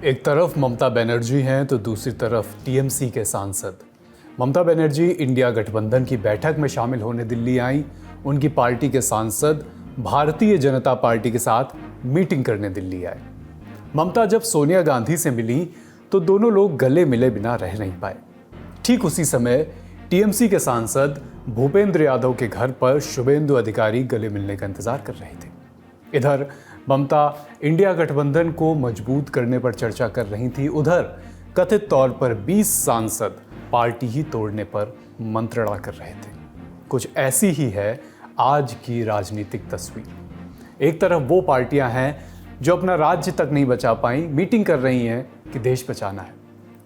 एक तरफ ममता बनर्जी हैं तो दूसरी तरफ टीएमसी के सांसद। ममता बनर्जी इंडिया गठबंधन की बैठक में शामिल होने दिल्ली आई। उनकी पार्टी के सांसद भारतीय जनता पार्टी के साथ मीटिंग करने दिल्ली आए। ममता जब सोनिया गांधी से मिली तो दोनों लोग गले मिले बिना रह नहीं पाए। ठीक उसी समय टीएमसी के सांसद भूपेंद्र यादव के घर पर शुभेंदु अधिकारी गले मिलने का इंतजार कर रहे थे। इधर ममता इंडिया गठबंधन को मजबूत करने पर चर्चा कर रही थी, उधर कथित तौर पर 20 सांसद पार्टी ही तोड़ने पर मंत्रणा कर रहे थे। कुछ ऐसी ही है आज की राजनीतिक तस्वीर। एक तरफ वो पार्टियां हैं जो अपना राज्य तक नहीं बचा पाई, मीटिंग कर रही हैं कि देश बचाना है।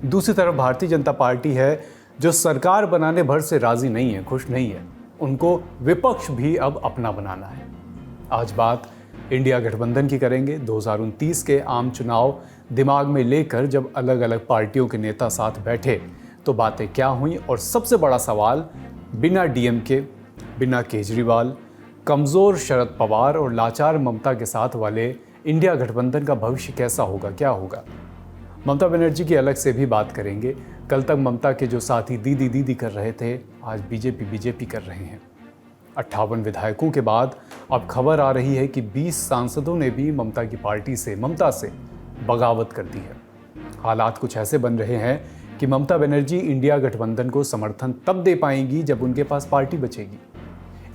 दूसरी तरफ भारतीय जनता पार्टी है जो सरकार बनाने भर से राजी नहीं है, खुश नहीं है। उनको विपक्ष भी अब अपना बनाना है। आज बात इंडिया गठबंधन की करेंगे। 2029 के आम चुनाव दिमाग में लेकर जब अलग अलग पार्टियों के नेता साथ बैठे तो बातें क्या हुई, और सबसे बड़ा सवाल, बिना डीएमके, बिना केजरीवाल, कमज़ोर शरद पवार और लाचार ममता के साथ वाले इंडिया गठबंधन का भविष्य कैसा होगा, क्या होगा। ममता बनर्जी की अलग से भी बात करेंगे। कल तक ममता के जो साथी दीदी दीदी कर रहे थे, आज बीजेपी कर रहे हैं। 58 विधायकों के बाद अब खबर आ रही है कि 20 सांसदों ने भी ममता की पार्टी से, ममता से बगावत कर दी है। हालात कुछ ऐसे बन रहे हैं कि ममता बनर्जी इंडिया गठबंधन को समर्थन तब दे पाएंगी जब उनके पास पार्टी बचेगी।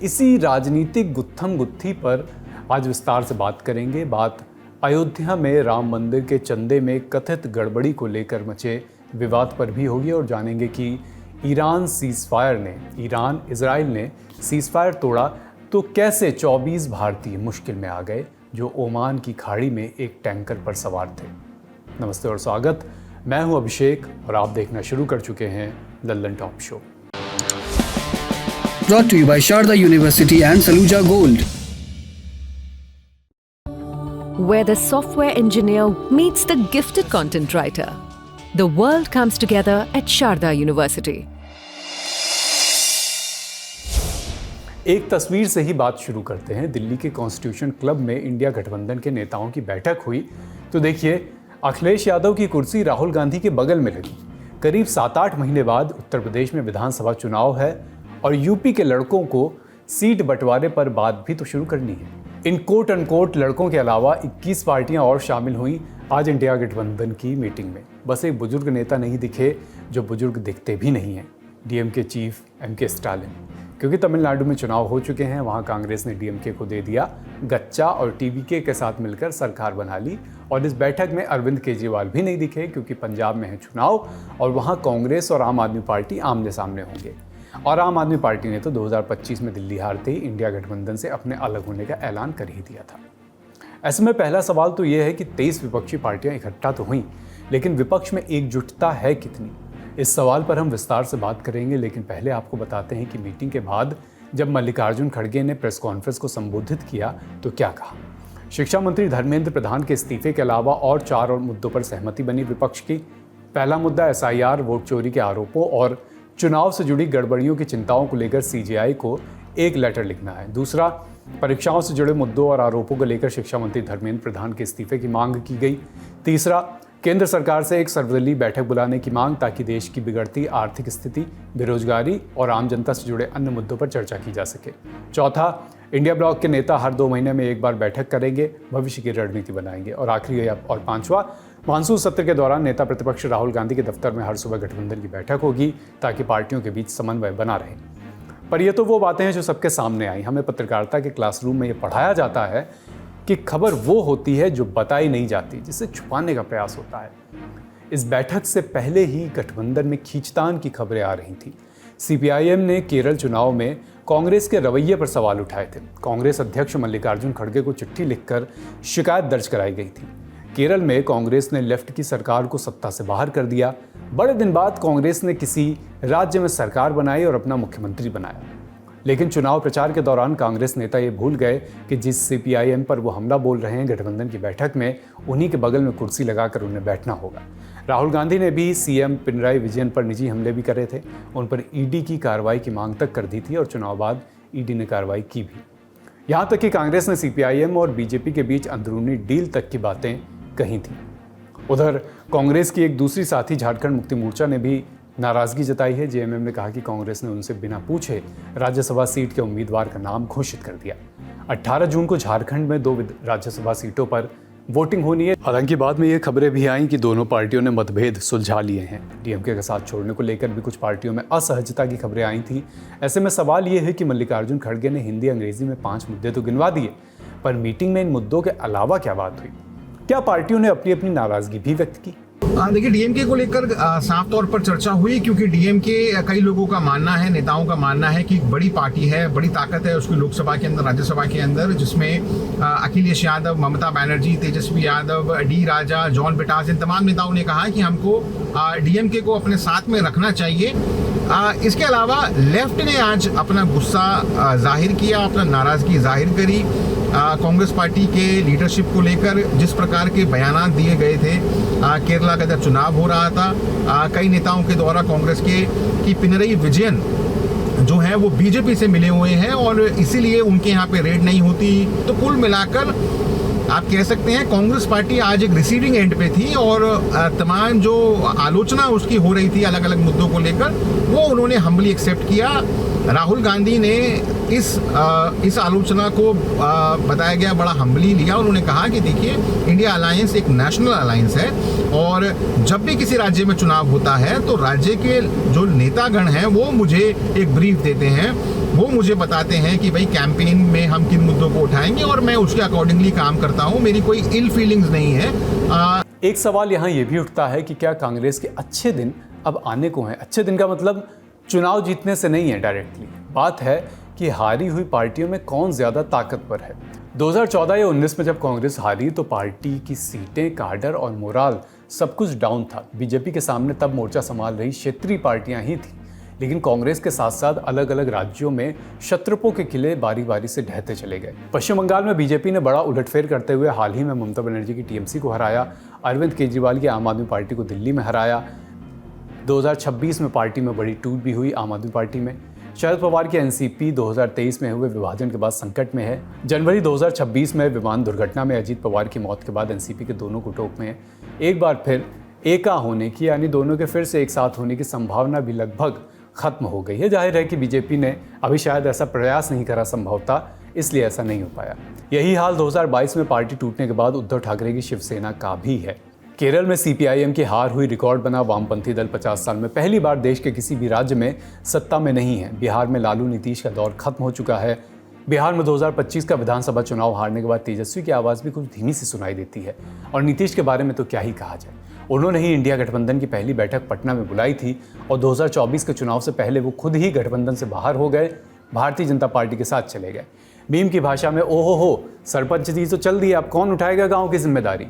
इसी राजनीतिक गुत्थम गुत्थी पर आज विस्तार से बात करेंगे। बात अयोध्या में राम मंदिर के चंदे में कथित गड़बड़ी को लेकर मचे विवाद पर भी होगी, और जानेंगे कि इजराइल ने सीज़फायर तोड़ा तो कैसे 24 भारतीय मुश्किल में आ गए जो ओमान की खाड़ी में एक टैंकर पर सवार थे। नमस्ते और स्वागत, मैं हूं अभिषेक और आप देखना शुरू कर चुके हैं Lallan top show. Brought to you by Sharda University and Saluja Gold. Where the software engineer meets the gifted content writer. The world comes together at Sharda University. एक तस्वीर से ही बात शुरू करते हैं। दिल्ली के कॉन्स्टिट्यूशन क्लब में इंडिया गठबंधन के नेताओं की बैठक हुई तो देखिए, अखिलेश यादव की कुर्सी राहुल गांधी के बगल में लगी। करीब 7-8 महीने बाद उत्तर प्रदेश में विधानसभा चुनाव है और यूपी के लड़कों को सीट बंटवारे पर बात भी तो शुरू करनी है। इन कोट अनकोट लड़कों के अलावा 21 पार्टियां और शामिल हुई आज इंडिया गठबंधन की मीटिंग में। बस एक बुजुर्ग नेता नहीं दिखे जो बुजुर्ग दिखते भी नहीं हैं, डीएमके चीफ एमके स्टालिन। क्योंकि तमिलनाडु में चुनाव हो चुके हैं, वहाँ कांग्रेस ने डीएमके को दे दिया गच्चा और टीवीके के साथ मिलकर सरकार बना ली। और इस बैठक में अरविंद केजरीवाल भी नहीं दिखे क्योंकि पंजाब में है चुनाव और वहाँ कांग्रेस और आम आदमी पार्टी आमने सामने होंगे। और आम आदमी पार्टी ने तो 2025 में दिल्ली हारते ही इंडिया गठबंधन से अपने अलग होने का ऐलान कर ही दिया था। ऐसे में पहला सवाल तो ये है कि 23 विपक्षी पार्टियां इकट्ठा तो हुई, लेकिन विपक्ष में एकजुटता है कितनी? इस सवाल पर हम विस्तार से बात करेंगे, लेकिन पहले आपको बताते हैं कि मीटिंग के बाद जब मल्लिकार्जुन खड़गे ने प्रेस कॉन्फ्रेंस को संबोधित किया तो क्या कहा। शिक्षा मंत्री धर्मेंद्र प्रधान के इस्तीफे के अलावा और 4 और मुद्दों पर सहमति बनी विपक्ष की। पहला मुद्दा एसआईआर, वोट चोरी के आरोपों और चुनाव से जुड़ी गड़बड़ियों की चिंताओं को लेकर सीजेआई को एक लेटर लिखना है। दूसरा, परीक्षाओं से जुड़े मुद्दों और आरोपों को लेकर शिक्षा मंत्री धर्मेंद्र प्रधान के इस्तीफे की मांग की गई। तीसरा, केंद्र सरकार से एक सर्वदलीय बैठक बुलाने की मांग ताकि देश की बिगड़ती आर्थिक स्थिति, बेरोजगारी और आम जनता से जुड़े अन्य मुद्दों पर चर्चा की जा सके। चौथा, इंडिया ब्लॉक के नेता हर 2 महीने में एक बार बैठक करेंगे, भविष्य की रणनीति बनाएंगे। और आखिरी और पांचवा, मानसून सत्र के दौरान नेता प्रतिपक्ष राहुल गांधी के दफ्तर में हर सुबह गठबंधन की बैठक होगी ताकि पार्टियों के बीच समन्वय बना रहे। पर ये तो वो बातें हैं जो सबके सामने आई। हमें पत्रकारिता के क्लासरूम में ये पढ़ाया जाता है कि खबर वो होती है जो बताई नहीं जाती, जिसे छुपाने का प्रयास होता है। इस बैठक से पहले ही गठबंधन में खींचतान की खबरें आ रही थी। सीपीआईएम ने केरल चुनाव में कांग्रेस के रवैये पर सवाल उठाए थे। कांग्रेस अध्यक्ष मल्लिकार्जुन खड़गे को चिट्ठी लिखकर शिकायत दर्ज कराई गई थी। केरल में कांग्रेस ने लेफ्ट की सरकार को सत्ता से बाहर कर दिया। बड़े दिन बाद कांग्रेस ने किसी राज्य में सरकार बनाई और अपना मुख्यमंत्री बनाया। लेकिन चुनाव प्रचार के दौरान कांग्रेस नेता ये भूल गए कि जिस सीपीआईएम पर वो हमला बोल रहे हैं गठबंधन की बैठक में, उन्हीं के बगल में कुर्सी लगाकर उन्हें बैठना होगा। राहुल गांधी ने भी सीएम पिनराई विजयन पर निजी हमले भी करे थे। उन पर ईडी की कार्रवाई की मांग तक कर दी थी और चुनाव बाद ईडी ने कार्रवाई की भी। यहाँ तक कि कांग्रेस ने सीपीआईएम और बीजेपी के बीच अंदरूनी डील तक की बातें कही थी। उधर कांग्रेस की एक दूसरी साथी झारखंड मुक्ति मोर्चा ने भी नाराजगी जताई है। जेएमएम ने कहा कि कांग्रेस ने उनसे बिना पूछे राज्यसभा सीट के उम्मीदवार का नाम घोषित कर दिया। 18 जून को झारखंड में 2 राज्यसभा सीटों पर वोटिंग होनी है। हालांकि बाद में ये खबरें भी आईं कि दोनों पार्टियों ने मतभेद सुलझा लिए हैं। डीएमके का साथ छोड़ने को लेकर भी कुछ पार्टियों में असहजता की खबरें आई थी। ऐसे में सवाल ये है कि मल्लिकार्जुन खड़गे ने हिंदी अंग्रेजी में 5 मुद्दे तो गिनवा दिए, पर मीटिंग में इन मुद्दों के अलावा क्या बात हुई? क्या पार्टियों ने अपनी अपनी नाराजगी भी व्यक्त की? देखिए, डीएमके को लेकर साफ तौर पर चर्चा हुई, क्योंकि डीएमके कई लोगों का मानना है, नेताओं का मानना है कि बड़ी पार्टी है, बड़ी ताकत है उसकी लोकसभा के अंदर, राज्यसभा के अंदर, जिसमें अखिलेश यादव, ममता बनर्जी, तेजस्वी यादव, डी राजा, जॉन बिटास, इन तमाम नेताओं ने कहा कि हमको डीएमके को अपने साथ में रखना चाहिए। इसके अलावा लेफ्ट ने आज अपना गुस्सा जाहिर किया, अपना नाराजगी जाहिर करी कांग्रेस पार्टी के लीडरशिप को लेकर। जिस प्रकार के बयान दिए गए थे, केरला का जब चुनाव हो रहा था, कई नेताओं के द्वारा कांग्रेस के कि पिनरई विजयन जो है वो बीजेपी से मिले हुए हैं और इसीलिए उनके यहाँ पे रेड नहीं होती। तो कुल मिलाकर आप कह सकते हैं कांग्रेस पार्टी आज एक रिसीविंग एंड पे थी और तमाम जो आलोचना उसकी हो रही थी अलग अलग मुद्दों को लेकर, वो उन्होंने हम्बली एक्सेप्ट किया। राहुल गांधी ने इस आलोचना को बताया गया बड़ा हम्बली लिया। उन्होंने कहा कि देखिए, इंडिया अलायंस एक नेशनल अलायंस है और जब भी किसी राज्य में चुनाव होता है तो राज्य के जो नेतागण हैं वो मुझे एक ब्रीफ देते हैं, वो मुझे बताते हैं कि भाई कैंपेन में हम किन मुद्दों को उठाएंगे और मैं उसके अकॉर्डिंगली काम करता हूँ। मेरी कोई इल फीलिंग्स नहीं है। एक सवाल यहाँ ये भी उठता है कि क्या कांग्रेस के अच्छे दिन अब आने को हैं? अच्छे दिन का मतलब चुनाव जीतने से नहीं है डायरेक्टली, बात है कि हारी हुई पार्टियों में कौन ज़्यादा ताकतवर है। 2014 या 19 में जब कांग्रेस हारी तो पार्टी की सीटें, काडर और मोराल सब कुछ डाउन था। बीजेपी के सामने तब मोर्चा संभाल रही क्षेत्रीय पार्टियां ही थीं, लेकिन कांग्रेस के साथ साथ अलग अलग राज्यों में शत्रपों के किले बारी बारी से ढहते चले गए। पश्चिम बंगाल में बीजेपी ने बड़ा उलटफेर करते हुए हाल ही में ममता बनर्जी की टीएमसी को हराया, अरविंद केजरीवाल की आम आदमी पार्टी को दिल्ली में हराया। 2026 में पार्टी में बड़ी टूट भी हुई आम आदमी पार्टी में। शरद पवार की एनसीपी 2023 में हुए विभाजन के बाद संकट में है। जनवरी 2026 में विमान दुर्घटना में अजीत पवार की मौत के बाद एनसीपी के दोनों गुटों में एक बार फिर एका होने की, यानी दोनों के फिर से एक साथ होने की संभावना भी लगभग खत्म हो गई है। जाहिर है कि बीजेपी ने अभी शायद ऐसा प्रयास नहीं करा संभवतः, इसलिए ऐसा नहीं हो पाया। यही हाल 2022 में पार्टी टूटने के बाद उद्धव ठाकरे की शिवसेना का भी है। केरल में सीपीआईएम की हार हुई, रिकॉर्ड बना। वामपंथी दल 50 साल में पहली बार देश के किसी भी राज्य में सत्ता में नहीं है। बिहार में लालू नीतीश का दौर खत्म हो चुका है। बिहार में 2025 का विधानसभा चुनाव हारने के बाद तेजस्वी की आवाज़ भी कुछ धीमी सी सुनाई देती है। और नीतीश के बारे में तो क्या ही कहा जाए, उन्होंने ही इंडिया गठबंधन की पहली बैठक पटना में बुलाई थी और 2024 के चुनाव से पहले वो खुद ही गठबंधन से बाहर हो गए, भारतीय जनता पार्टी के साथ चले गए। मीम की भाषा में ओहो हो, सरपंच जी तो चल दिए, अब कौन उठाएगा गाँव की जिम्मेदारी।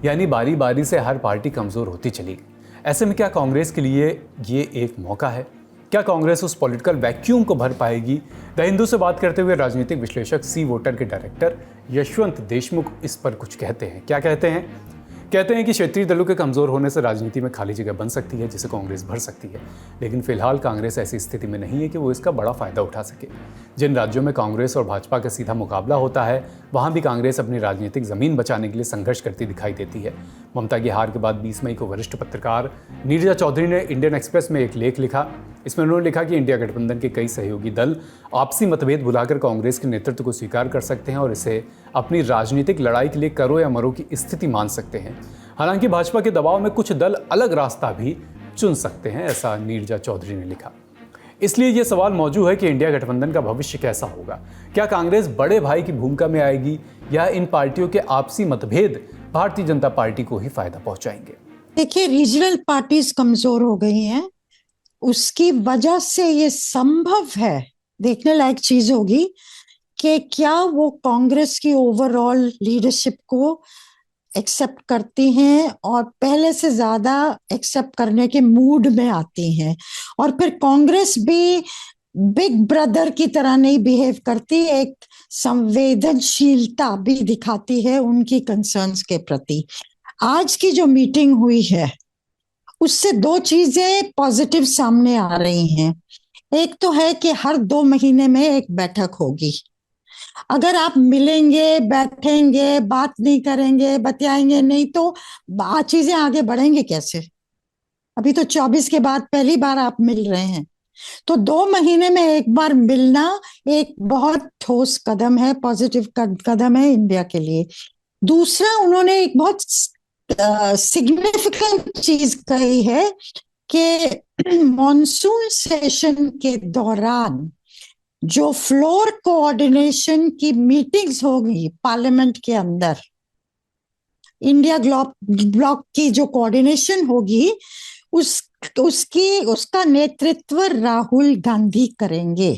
यानी बारी बारी से हर पार्टी कमज़ोर होती चली गई। ऐसे में क्या कांग्रेस के लिए ये एक मौका है? क्या कांग्रेस उस पॉलिटिकल वैक्यूम को भर पाएगी? द हिंदू से बात करते हुए राजनीतिक विश्लेषक सी वोटर के डायरेक्टर यशवंत देशमुख इस पर कुछ कहते हैं। क्या कहते हैं? कहते हैं कि क्षेत्रीय दलों के कमज़ोर होने से राजनीति में खाली जगह बन सकती है जिसे कांग्रेस भर सकती है, लेकिन फिलहाल कांग्रेस ऐसी स्थिति में नहीं है कि वो इसका बड़ा फायदा उठा सके। जिन राज्यों में कांग्रेस और भाजपा का सीधा मुकाबला होता है वहाँ भी कांग्रेस अपनी राजनीतिक ज़मीन बचाने के लिए संघर्ष करती दिखाई देती है। ममता की हार के बाद 20 मई को वरिष्ठ पत्रकार नीरजा चौधरी ने इंडियन एक्सप्रेस में एक लेख लिखा। इसमें उन्होंने लिखा कि इंडिया गठबंधन के कई सहयोगी दल आपसी मतभेद भुलाकर कांग्रेस के नेतृत्व को स्वीकार कर सकते हैं और इसे अपनी राजनीतिक लड़ाई के लिए करो या मरो की स्थिति मान सकते हैं। हालांकि भाजपा के दबाव में कुछ दल अलग रास्ता भी चुन सकते हैं, ऐसा नीरजा चौधरी ने लिखा। इसलिए ये सवाल मौजूद है कि इंडिया गठबंधन का भविष्य कैसा होगा। क्या कांग्रेस बड़े भाई की भूमिका में आएगी या इन पार्टियों के आपसी मतभेद भारतीय जनता पार्टी को ही फायदा पहुंचाएंगे? देखिए, रीजनल पार्टीज कमजोर हो गई हैं, उसकी वजह से ये संभव है, देखने लायक चीज होगी कि क्या वो कांग्रेस की ओवरऑल लीडरशिप को एक्सेप्ट करती हैं और पहले से ज्यादा एक्सेप्ट करने के मूड में आती हैं, और फिर कांग्रेस भी बिग ब्रदर की तरह नहीं बिहेव करती, एक संवेदनशीलता भी दिखाती है उनकी कंसर्न्स के प्रति। आज की जो मीटिंग हुई है उससे दो चीजें पॉजिटिव सामने आ रही हैं। एक तो है कि हर 2 महीने में एक बैठक होगी अगर आप मिलेंगे, बैठेंगे, बात नहीं करेंगे, बतियाएंगे नहीं, तो चीजें आगे बढ़ेंगे कैसे? अभी तो 24 के बाद पहली बार आप मिल रहे हैं, तो 2 महीने में एक बार मिलना एक बहुत ठोस कदम है, पॉजिटिव कदम है इंडिया के लिए। दूसरा, उन्होंने एक बहुत सिग्निफिकेंट चीज कही है कि मॉनसून सेशन के दौरान जो फ्लोर कोऑर्डिनेशन की मीटिंग्स होगी पार्लियामेंट के अंदर, इंडिया ब्लॉक की जो कोऑर्डिनेशन होगी, उसका नेतृत्व राहुल गांधी करेंगे।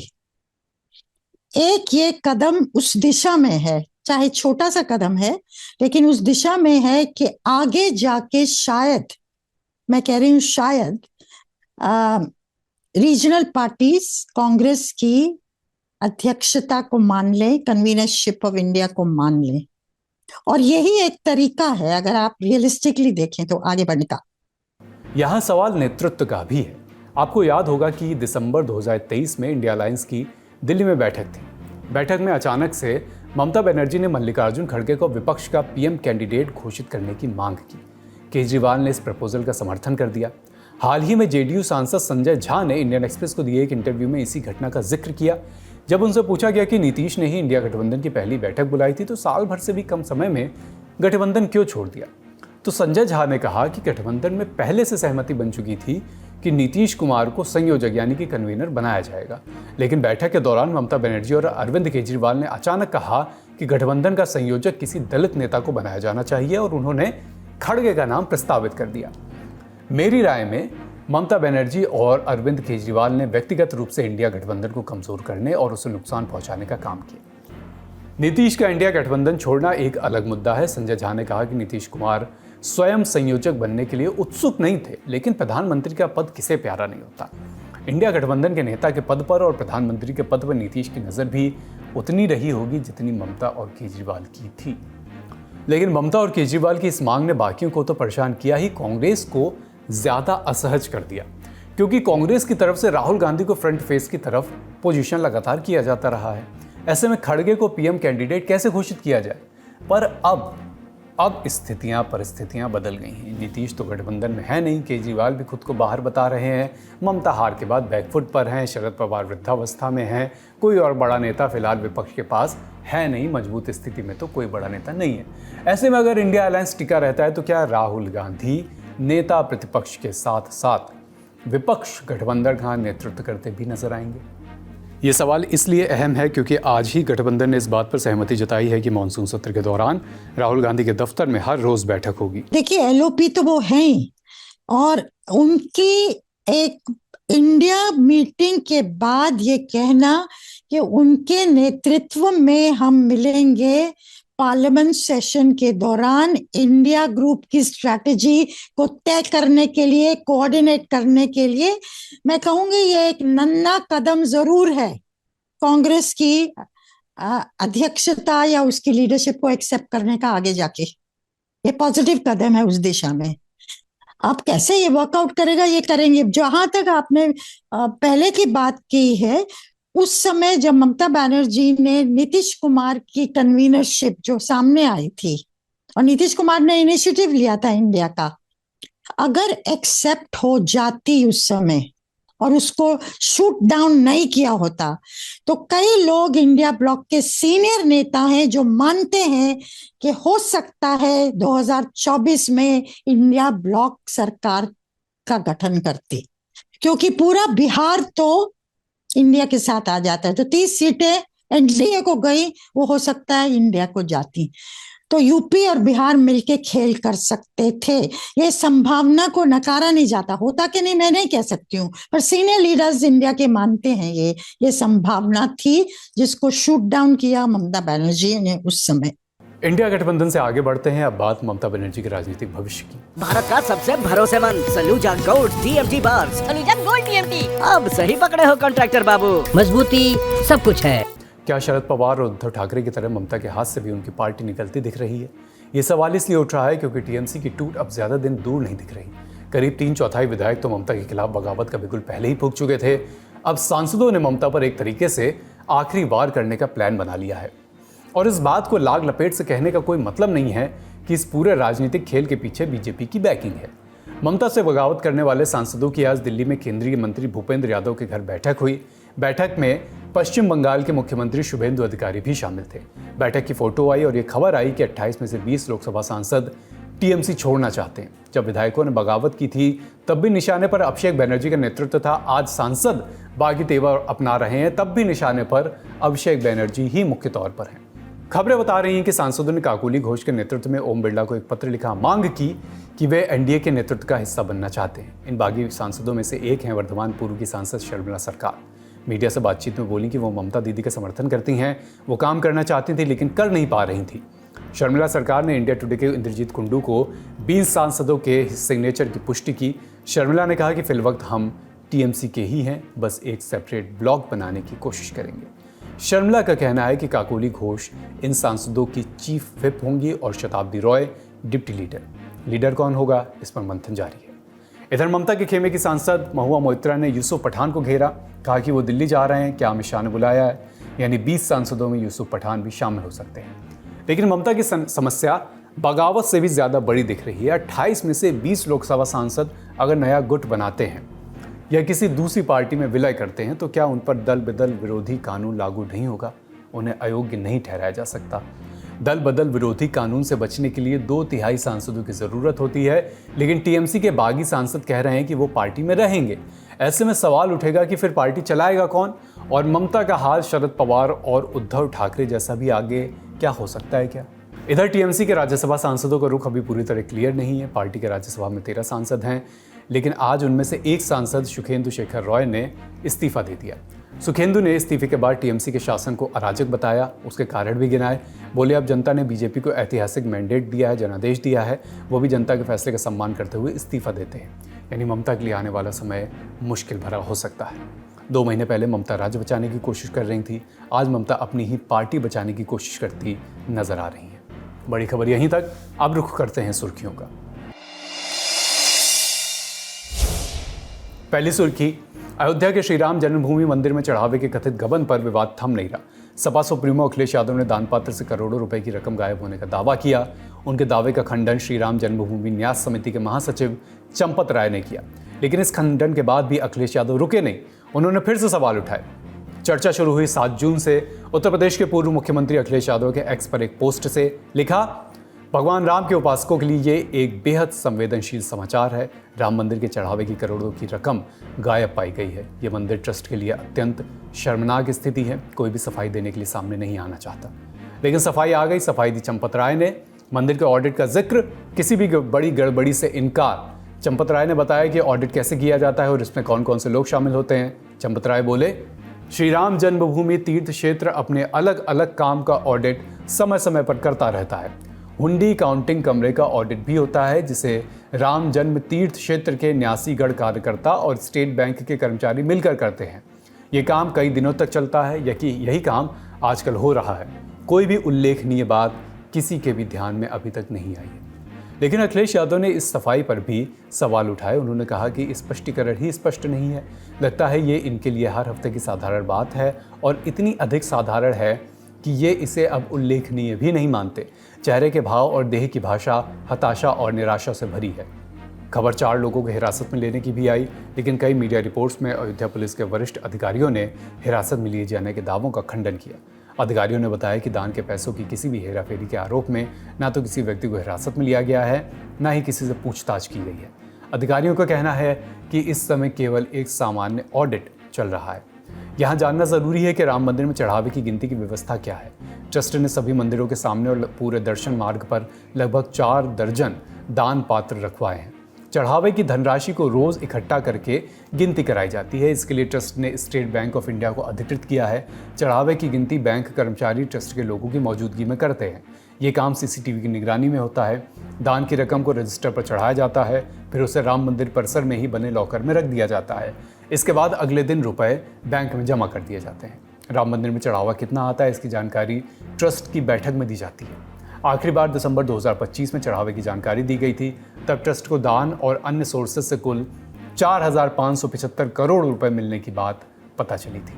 एक ये कदम उस दिशा में है, चाहे छोटा सा कदम है, लेकिन उस दिशा में है कि आगे जाके शायद, मैं कह रही हूं शायद, रीजनल पार्टीज कांग्रेस की अध्यक्षता को मान ले, कन्वीनरशिप ऑफ इंडिया को मान ले, और यही एक तरीका है अगर आप रियलिस्टिकली देखें तो आगे बढ़ने का। यहाँ सवाल नेतृत्व का भी है। आपको याद होगा कि दिसंबर 2023 में इंडिया अलायंस की दिल्ली में बैठक थी। बैठक में अचानक से ममता बनर्जी ने मल्लिकार्जुन खड़गे को विपक्ष का पीएम कैंडिडेट घोषित करने की मांग की। केजरीवाल ने इस प्रपोजल का समर्थन कर दिया। हाल ही में जेडीयू सांसद संजय झा ने इंडियन एक्सप्रेस को दिए एक इंटरव्यू में इसी घटना का जिक्र किया। जब उनसे पूछा गया कि नीतीश ने ही इंडिया गठबंधन की पहली बैठक बुलाई थी तो साल भर से भी कम समय में गठबंधन क्यों छोड़ दिया, तो संजय झा ने कहा कि गठबंधन में पहले से सहमति बन चुकी थी कि नीतीश कुमार को संयोजक यानी कि कन्वीनर बनाया जाएगा, लेकिन बैठक के दौरान ममता बनर्जी और अरविंद केजरीवाल ने अचानक कहा कि गठबंधन का संयोजक किसी दलित नेता को बनाया जाना चाहिए और उन्होंने खड़गे का नाम प्रस्तावित कर दिया। मेरी राय में ममता बनर्जी और अरविंद केजरीवाल ने व्यक्तिगत रूप से इंडिया गठबंधन को कमजोर करने और उसे नुकसान पहुंचाने का काम किया। नीतीश का इंडिया गठबंधन छोड़ना एक अलग मुद्दा है। संजय झा ने कहा कि नीतीश कुमार स्वयं संयोजक बनने के लिए उत्सुक नहीं थे, लेकिन प्रधानमंत्री का पद किसे प्यारा नहीं होता। इंडिया गठबंधन के नेता के पद पर और प्रधानमंत्री के पद पर नीतीश की नज़र भी उतनी रही होगी जितनी ममता और केजरीवाल की थी। लेकिन ममता और केजरीवाल की इस मांग ने बाकियों को तो परेशान किया ही, कांग्रेस को ज़्यादा असहज कर दिया, क्योंकि कांग्रेस की तरफ से राहुल गांधी को फ्रंट फेस की तरफ पोजीशन लगातार किया जाता रहा है। ऐसे में खड़गे को पीएम कैंडिडेट कैसे घोषित किया जाए? पर अब परिस्थितियां बदल गई हैं। नीतीश तो गठबंधन में है नहीं, केजरीवाल भी खुद को बाहर बता रहे हैं, ममता हार के बाद बैकफुट पर हैं, शरद पवार वृद्धावस्था में हैं, कोई और बड़ा नेता फिलहाल विपक्ष के पास है नहीं, मजबूत स्थिति में तो कोई बड़ा नेता नहीं है। ऐसे में अगर इंडिया अलायंस टिका रहता है तो क्या राहुल गांधी नेता प्रतिपक्ष के साथ साथ विपक्ष गठबंधन का नेतृत्व करते भी नजर आएंगे? ये सवाल इसलिए अहम है क्योंकि आज ही गठबंधन ने इस बात पर सहमति जताई है कि मानसून सत्र के दौरान राहुल गांधी के दफ्तर में हर रोज बैठक होगी। देखिए, एलओपी तो वो हैं ही, और उनकी एक इंडिया मीटिंग के बाद ये कहना कि उनके नेतृत्व में हम मिलेंगे पार्लियामेंट सेशन के दौरान इंडिया ग्रुप की स्ट्रैटेजी को तय करने के लिए, कोऑर्डिनेट करने के लिए, मैं कहूंगी ये एक नन्हा कदम जरूर है कांग्रेस की अध्यक्षता या उसकी लीडरशिप को एक्सेप्ट करने का आगे जाके। ये पॉजिटिव कदम है उस दिशा में। आप कैसे ये वर्कआउट करेगा ये करेंगे। जहां तक आपने पहले की बात की है, उस समय जब ममता बनर्जी ने नीतीश कुमार की कन्वीनरशिप जो सामने आई थी और नीतीश कुमार ने इनिशिएटिव लिया था इंडिया का, अगर एक्सेप्ट हो जाती उस समय और उसको शूट डाउन नहीं किया होता, तो कई लोग इंडिया ब्लॉक के सीनियर नेता हैं जो मानते हैं कि हो सकता है 2024 में इंडिया ब्लॉक सरकार का गठन करती, क्योंकि पूरा बिहार तो इंडिया के साथ आ जाता है, तो 30 सीटें एनडीए को गई, वो हो सकता है इंडिया को जाती, तो यूपी और बिहार मिलके खेल कर सकते थे। ये संभावना को नकारा नहीं जाता, होता कि नहीं मैं नहीं कह सकती हूँ, पर सीनियर लीडर्स इंडिया के मानते हैं ये संभावना थी, जिसको शूट डाउन किया ममता बनर्जी ने उस समय। इंडिया गठबंधन से आगे बढ़ते हैं। अब बात ममता बनर्जी के राजनीतिक भविष्य की। भारत का सबसे भरोसेमंद Saluja gold TMT bars. Saluja gold TMT. अब सही पकड़े हो कॉन्ट्रैक्टर बाबू, मजबूती सब कुछ है। क्या शरद पवार और उद्धव ठाकरे की तरह ममता के हाथ से भी उनकी पार्टी निकलती दिख रही है? ये सवाल इसलिए उठ रहा है क्योंकि टीएमसी की टूट अब ज्यादा दिन दूर नहीं दिख रही। करीब 3/4 विधायक तो ममता के खिलाफ बगावत का बिगुल पहले ही फूंक चुके थे। अब सांसदों ने ममता पर एक तरीके से आखिरी वार करने का प्लान बना लिया है। और इस बात को लाग लपेट से कहने का कोई मतलब नहीं है कि इस पूरे राजनीतिक खेल के पीछे बीजेपी की बैकिंग है। ममता से बगावत करने वाले सांसदों की आज दिल्ली में केंद्रीय मंत्री भूपेंद्र यादव के घर बैठक हुई। बैठक में पश्चिम बंगाल के मुख्यमंत्री शुभेंदु अधिकारी भी शामिल थे। बैठक की फोटो आई और ये खबर आई कि 28 में से 20 लोकसभा सांसद टीएमसी छोड़ना चाहते हैं। जब विधायकों ने बगावत की थी तब भी निशाने पर अभिषेक बनर्जी का नेतृत्व था। आज सांसद बागी तेवर अपना रहे हैं, तब भी निशाने पर अभिषेक बनर्जी ही मुख्य तौर पर हैं। खबरें बता रही हैं कि सांसदों ने काकोली घोष के नेतृत्व में ओम बिरला को एक पत्र लिखा, मांग की कि वे एनडीए के नेतृत्व का हिस्सा बनना चाहते हैं। इन बागी सांसदों में से एक हैं वर्धमान पूर्व की सांसद शर्मिला सरकार। मीडिया से बातचीत में बोली कि वो ममता दीदी का समर्थन करती हैं, वो काम करना चाहती थी लेकिन कर नहीं पा रही थी। शर्मिला सरकार ने इंडिया टुडे के इंद्रजीत कुंडू को 20 सांसदों के सिग्नेचर की पुष्टि की। शर्मिला ने कहा कि फिलवक्त हम टीएमसी के ही हैं, बस एक सेपरेट ब्लॉक बनाने की कोशिश करेंगे। शर्मिला का कहना है कि काकोली घोष इन सांसदों की चीफ व्हिप होंगी और शताब्दी रॉय डिप्टी लीडर कौन होगा, इस पर मंथन जारी है। इधर ममता के खेमे की सांसद महुआ मोइत्रा ने यूसुफ पठान को घेरा, कहा कि वो दिल्ली जा रहे हैं, क्या अमित शाह ने बुलाया है, यानी 20 सांसदों में यूसुफ पठान भी शामिल हो सकते हैं। लेकिन ममता की समस्या बगावत से भी ज्यादा बड़ी दिख रही है। 28 में से 20 लोकसभा सांसद अगर नया गुट बनाते हैं या किसी दूसरी पार्टी में विलय करते हैं तो क्या उन पर दल बदल विरोधी कानून लागू नहीं होगा? उन्हें अयोग्य नहीं ठहराया जा सकता। दल बदल विरोधी कानून से बचने के लिए 2/3 सांसदों की जरूरत होती है, लेकिन टीएमसी के बागी सांसद कह रहे हैं कि वो पार्टी में रहेंगे। ऐसे में सवाल उठेगा कि फिर पार्टी चलाएगा कौन? और ममता का हाल शरद पवार और उद्धव ठाकरे जैसा भी आगे क्या हो सकता है क्या? इधर टीएमसी के राज्यसभा सांसदों का रुख अभी पूरी तरह क्लियर नहीं है। पार्टी के राज्यसभा में 13 सांसद हैं, लेकिन आज उनमें से एक सांसद सुखेंदु शेखर रॉय ने इस्तीफा दे दिया। सुखेंदु ने इस्तीफे के बाद टीएमसी के शासन को अराजक बताया, उसके कारण भी गिनाए। बोले अब जनता ने बीजेपी को ऐतिहासिक मैंडेट दिया है, जनादेश दिया है, वो भी जनता के फैसले का सम्मान करते हुए इस्तीफा देते हैं। यानी ममता के लिए आने वाला समय मुश्किल भरा हो सकता है। 2 महीने पहले ममता राज्य बचाने की कोशिश कर रही थी, आज ममता अपनी ही पार्टी बचाने की कोशिश करती नजर आ रही है। बड़ी खबर यहीं तक, अब रुख करते हैं सुर्खियों का। पहली सुर्खी, अयोध्या के श्री राम जन्मभूमि मंदिर में चढ़ावे के कथित गबन पर विवाद थम नहीं रहा। सपा सुप्रीमो अखिलेश यादव ने दान पात्र से करोड़ों रुपए की रकम गायब होने का दावा किया। उनके दावे का खंडन श्री राम जन्मभूमि न्यास समिति के महासचिव चंपत राय ने किया, लेकिन इस खंडन के बाद भी अखिलेश यादव रुके नहीं, उन्होंने फिर से सवाल उठाए। चर्चा शुरू हुई 7 जून से। उत्तर प्रदेश के पूर्व मुख्यमंत्री अखिलेश यादव के एक्स पर एक पोस्ट से लिखा, भगवान राम के उपासकों के लिए ये एक बेहद संवेदनशील समाचार है। राम मंदिर के चढ़ावे की करोड़ों की रकम गायब पाई गई है। ये मंदिर ट्रस्ट के लिए अत्यंत शर्मनाक स्थिति है। कोई भी सफाई देने के लिए सामने नहीं आना चाहता, लेकिन सफाई आ गई। सफाई दी चंपत राय ने। मंदिर के ऑडिट का जिक्र, किसी भी बड़ी गड़बड़ी से इनकार। चंपत राय ने बताया कि ऑडिट कैसे किया जाता है और इसमें कौन कौन से लोग शामिल होते हैं। चंपत राय बोले, श्री राम जन्मभूमि तीर्थ क्षेत्र अपने अलग अलग काम का ऑडिट समय समय पर करता रहता है। हुंडी काउंटिंग कमरे का ऑडिट भी होता है, जिसे राम जन्म तीर्थ क्षेत्र के 89 गढ़ कार्यकर्ता और स्टेट बैंक के कर्मचारी मिलकर करते हैं। ये काम कई दिनों तक चलता है, यही काम आजकल हो रहा है। कोई भी उल्लेखनीय बात किसी के भी ध्यान में अभी तक नहीं आई है। लेकिन अखिलेश यादव ने इस सफाई पर भी सवाल उठाए। उन्होंने कहा कि स्पष्टीकरण ही स्पष्ट नहीं है। लगता है ये इनके लिए हर हफ्ते की साधारण बात है और इतनी अधिक साधारण है कि ये इसे अब उल्लेखनीय भी नहीं मानते। चेहरे के भाव और देह की भाषा हताशा और निराशा से भरी है। खबर 4 लोगों को हिरासत में लेने की भी आई, लेकिन कई मीडिया रिपोर्ट्स में अयोध्या पुलिस के वरिष्ठ अधिकारियों ने हिरासत में लिए जाने के दावों का खंडन किया। अधिकारियों ने बताया कि दान के पैसों की किसी भी हेराफेरी के आरोप में ना तो किसी व्यक्ति को हिरासत में लिया गया है, ना ही किसी से पूछताछ की गई है। अधिकारियों का कहना है कि इस समय केवल एक सामान्य ऑडिट चल रहा है। यहाँ जानना जरूरी है कि राम मंदिर में चढ़ावे की गिनती की व्यवस्था क्या है। ट्रस्ट ने सभी मंदिरों के सामने और पूरे दर्शन मार्ग पर लगभग 4 दर्जन दान पात्र रखवाए हैं। चढ़ावे की धनराशि को रोज इकट्ठा करके गिनती कराई जाती है। इसके लिए ट्रस्ट ने स्टेट बैंक ऑफ इंडिया को अधिकृत किया है। चढ़ावे की गिनती बैंक कर्मचारी ट्रस्ट के लोगों की मौजूदगी में करते हैं। ये काम सीसीटीवी की निगरानी में होता है। दान की रकम को रजिस्टर पर चढ़ाया जाता है, फिर उसे राम मंदिर परिसर में ही बने लॉकर में रख दिया जाता है। इसके बाद अगले दिन रुपए बैंक में जमा कर दिए जाते हैं। राम मंदिर में चढ़ावा कितना आता है, इसकी जानकारी ट्रस्ट की बैठक में दी जाती है। आखिरी बार दिसंबर 2025 में चढ़ावे की जानकारी दी गई थी। तब ट्रस्ट को दान और अन्य सोर्सेज से कुल 4,575 करोड़ रुपए मिलने की बात पता चली थी।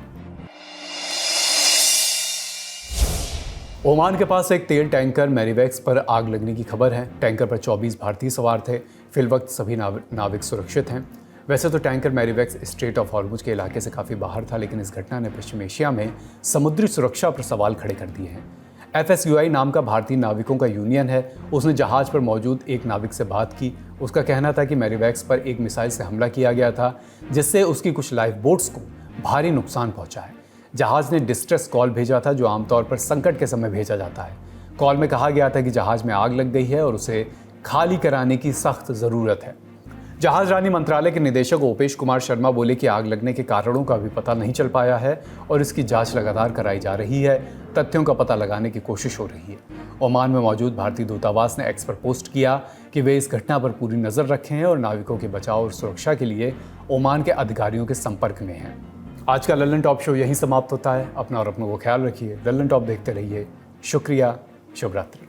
ओमान के पास एक तेल टैंकर मैरीवैक्स पर आग लगने की खबर है। टैंकर पर 24 भारतीय सवार थे। फिलवक्त सभी नाविक सुरक्षित हैं। वैसे तो टैंकर मैरीवैक्स स्ट्रेट ऑफ हॉर्मुज के इलाके से काफ़ी बाहर था, लेकिन इस घटना ने पश्चिम एशिया में समुद्री सुरक्षा पर सवाल खड़े कर दिए हैं। FSUI नाम का भारतीय नाविकों का यूनियन है। उसने जहाज पर मौजूद एक नाविक से बात की। उसका कहना था कि मैरीवैक्स पर एक मिसाइल से हमला किया गया था, जिससे उसकी कुछ लाइफ बोट्स को भारी नुकसान पहुंचा है। जहाज ने डिस्ट्रेस कॉल भेजा था, जो आमतौर पर संकट के समय भेजा जाता है। कॉल में कहा गया था कि जहाज में आग लग गई है और उसे खाली कराने की सख्त ज़रूरत है। जहाज रानी मंत्रालय के निदेशक ओपेश कुमार शर्मा बोले कि आग लगने के कारणों का अभी पता नहीं चल पाया है और इसकी जांच लगातार कराई जा रही है। तथ्यों का पता लगाने की कोशिश हो रही है। ओमान में मौजूद भारतीय दूतावास ने एक्स पर पोस्ट किया कि वे इस घटना पर पूरी नज़र रखे हैं और नाविकों के बचाव और सुरक्षा के लिए ओमान के अधिकारियों के संपर्क में हैं। आज का लल्लन टॉप शो यहीं समाप्त होता है। अपना और अपनों को ख्याल रखिए। लल्लन टॉप देखते रहिए। शुक्रिया। शुभ रात्रि।